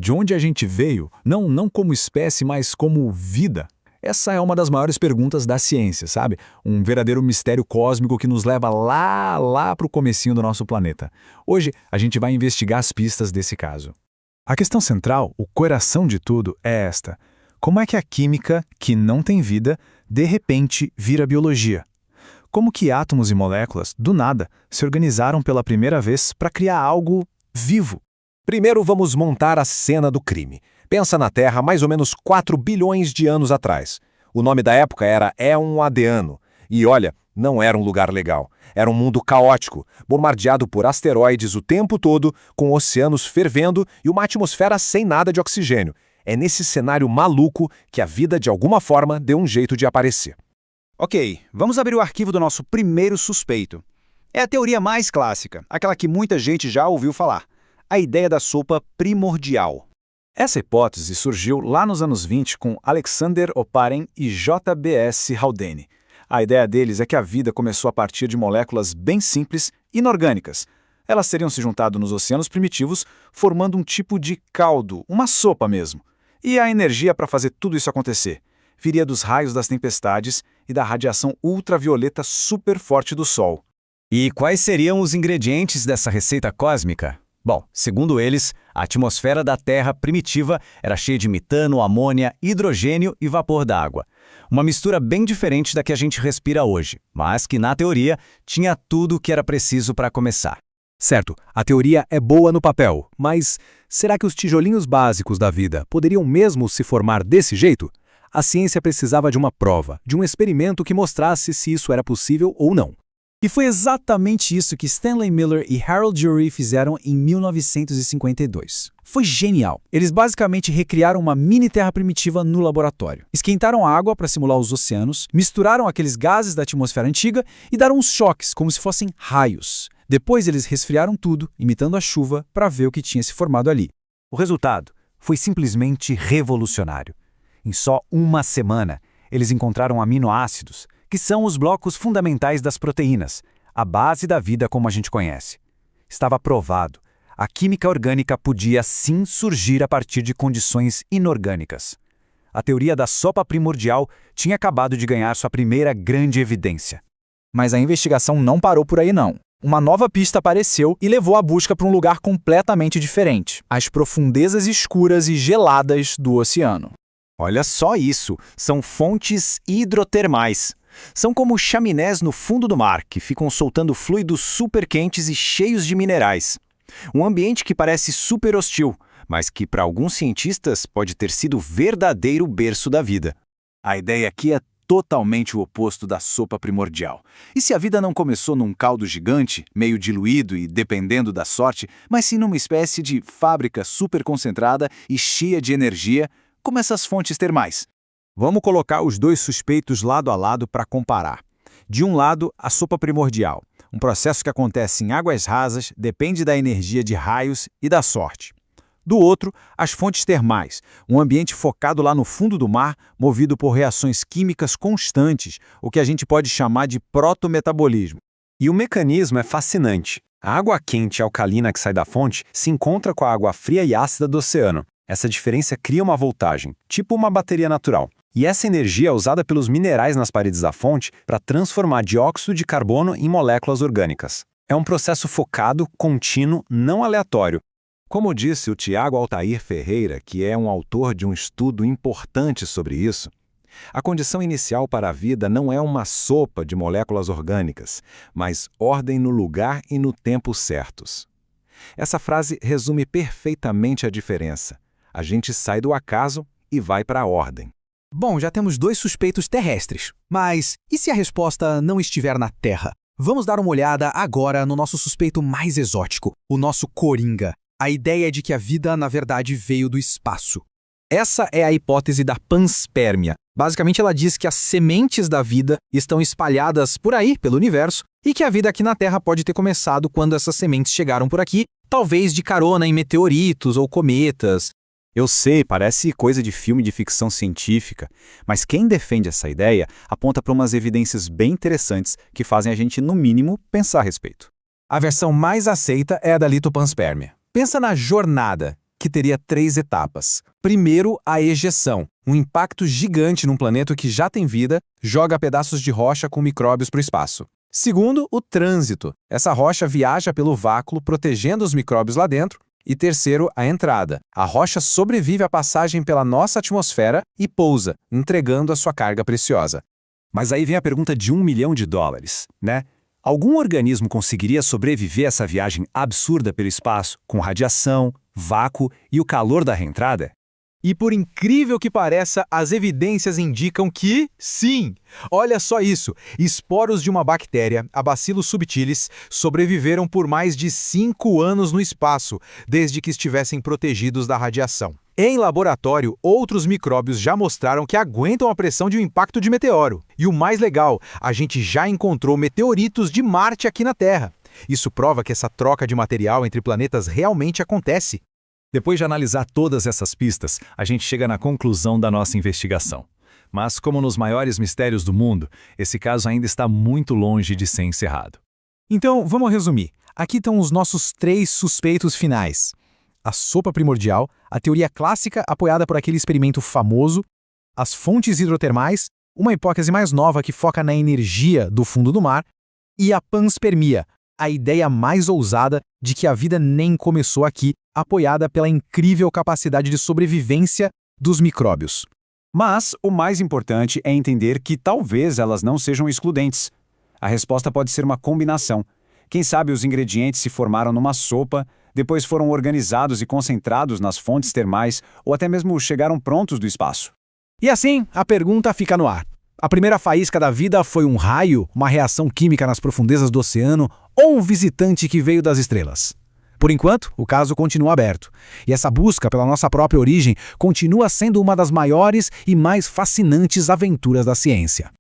De onde a gente veio, não como espécie, mas como vida? Essa é uma das maiores perguntas da ciência, sabe? Um verdadeiro mistério cósmico que nos leva lá para o comecinho do nosso planeta. Hoje, a gente vai investigar as pistas desse caso. A questão central, o coração de tudo, é esta. Como é que a química, que não tem vida, de repente vira biologia? Como que átomos e moléculas, do nada, se organizaram pela primeira vez para criar algo vivo? Primeiro vamos montar a cena do crime. Pensa na Terra mais ou menos 4 bilhões de anos atrás. O nome da época era Éon Adeano. E olha, não era um lugar legal. Era um mundo caótico, bombardeado por asteroides o tempo todo, com oceanos fervendo e uma atmosfera sem nada de oxigênio. É nesse cenário maluco que a vida, de alguma forma, deu um jeito de aparecer. Ok, vamos abrir o arquivo do nosso primeiro suspeito. É a teoria mais clássica, aquela que muita gente já ouviu falar. A ideia da sopa primordial. Essa hipótese surgiu lá nos anos 20 com Alexander Oparin e J.B.S. Haldane. A ideia deles é que a vida começou a partir de moléculas bem simples, inorgânicas. Elas teriam se juntado nos oceanos primitivos, formando um tipo de caldo, uma sopa mesmo. E a energia para fazer tudo isso acontecer viria dos raios das tempestades e da radiação ultravioleta super forte do Sol. E quais seriam os ingredientes dessa receita cósmica? Bom, segundo eles, a atmosfera da Terra primitiva era cheia de metano, amônia, hidrogênio e vapor d'água. Uma mistura bem diferente da que a gente respira hoje, mas que, na teoria, tinha tudo o que era preciso para começar. Certo, a teoria é boa no papel, mas será que os tijolinhos básicos da vida poderiam mesmo se formar desse jeito? A ciência precisava de uma prova, de um experimento que mostrasse se isso era possível ou não. E foi exatamente isso que Stanley Miller e Harold Urey fizeram em 1952. Foi genial. Eles basicamente recriaram uma mini Terra primitiva no laboratório. Esquentaram a água para simular os oceanos, misturaram aqueles gases da atmosfera antiga e deram uns choques, como se fossem raios. Depois eles resfriaram tudo, imitando a chuva, para ver o que tinha se formado ali. O resultado foi simplesmente revolucionário. Em só uma semana, eles encontraram aminoácidos, que são os blocos fundamentais das proteínas, a base da vida como a gente conhece. Estava provado. A química orgânica podia sim surgir a partir de condições inorgânicas. A teoria da sopa primordial tinha acabado de ganhar sua primeira grande evidência. Mas a investigação não parou por aí não. Uma nova pista apareceu e levou a busca para um lugar completamente diferente: as profundezas escuras e geladas do oceano. Olha só isso, são fontes hidrotermais. São como chaminés no fundo do mar, que ficam soltando fluidos super quentes e cheios de minerais. Um ambiente que parece super hostil, mas que para alguns cientistas pode ter sido o verdadeiro berço da vida. A ideia aqui é totalmente o oposto da sopa primordial. E se a vida não começou num caldo gigante, meio diluído e dependendo da sorte, mas sim numa espécie de fábrica super concentrada e cheia de energia, como essas fontes termais? Vamos colocar os dois suspeitos lado a lado para comparar. De um lado, a sopa primordial, um processo que acontece em águas rasas, depende da energia de raios e da sorte. Do outro, as fontes termais, um ambiente focado lá no fundo do mar, movido por reações químicas constantes, o que a gente pode chamar de protometabolismo. E o mecanismo é fascinante. A água quente e alcalina que sai da fonte se encontra com a água fria e ácida do oceano. Essa diferença cria uma voltagem, tipo uma bateria natural. E essa energia é usada pelos minerais nas paredes da fonte para transformar dióxido de carbono em moléculas orgânicas. É um processo focado, contínuo, não aleatório. Como disse o Tiago Altair Ferreira, que é um autor de um estudo importante sobre isso, a condição inicial para a vida não é uma sopa de moléculas orgânicas, mas ordem no lugar e no tempo certos. Essa frase resume perfeitamente a diferença. A gente sai do acaso e vai para a ordem. Bom, já temos dois suspeitos terrestres. Mas e se a resposta não estiver na Terra? Vamos dar uma olhada agora no nosso suspeito mais exótico, o nosso Coringa. A ideia de que a vida, na verdade, veio do espaço. Essa é a hipótese da panspermia. Basicamente, ela diz que as sementes da vida estão espalhadas por aí, pelo universo, e que a vida aqui na Terra pode ter começado quando essas sementes chegaram por aqui, talvez de carona em meteoritos ou cometas. Eu sei, parece coisa de filme de ficção científica, mas quem defende essa ideia aponta para umas evidências bem interessantes que fazem a gente, no mínimo, pensar a respeito. A versão mais aceita é a da litopanspermia. Pensa na jornada. que teria 3 etapas. Primeiro, a ejeção. Um impacto gigante num planeta que já tem vida, joga pedaços de rocha com micróbios para o espaço. Segundo, o trânsito. Essa rocha viaja pelo vácuo, protegendo os micróbios lá dentro. E terceiro, a entrada. A rocha sobrevive à passagem pela nossa atmosfera e pousa, entregando a sua carga preciosa. Mas aí vem a pergunta de $1 milhão, né? Algum organismo conseguiria sobreviver a essa viagem absurda pelo espaço, com radiação, vácuo e o calor da reentrada? E por incrível que pareça, as evidências indicam que sim! Olha só isso! Esporos de uma bactéria, a Bacillus subtilis, sobreviveram por mais de 5 anos no espaço, desde que estivessem protegidos da radiação. Em laboratório, outros micróbios já mostraram que aguentam a pressão de um impacto de meteoro. E o mais legal, a gente já encontrou meteoritos de Marte aqui na Terra. Isso prova que essa troca de material entre planetas realmente acontece. Depois de analisar todas essas pistas, a gente chega na conclusão da nossa investigação. Mas, como nos maiores mistérios do mundo, esse caso ainda está muito longe de ser encerrado. Então, vamos resumir. Aqui estão os nossos 3 suspeitos finais. A sopa primordial, a teoria clássica apoiada por aquele experimento famoso, as fontes hidrotermais, uma hipótese mais nova que foca na energia do fundo do mar, e a panspermia, a ideia mais ousada de que a vida nem começou aqui, apoiada pela incrível capacidade de sobrevivência dos micróbios. Mas o mais importante é entender que talvez elas não sejam excludentes. A resposta pode ser uma combinação. Quem sabe os ingredientes se formaram numa sopa, depois foram organizados e concentrados nas fontes termais ou até mesmo chegaram prontos do espaço. E assim, a pergunta fica no ar. A primeira faísca da vida foi um raio, uma reação química nas profundezas do oceano ou um visitante que veio das estrelas? Por enquanto, o caso continua aberto. E essa busca pela nossa própria origem continua sendo uma das maiores e mais fascinantes aventuras da ciência.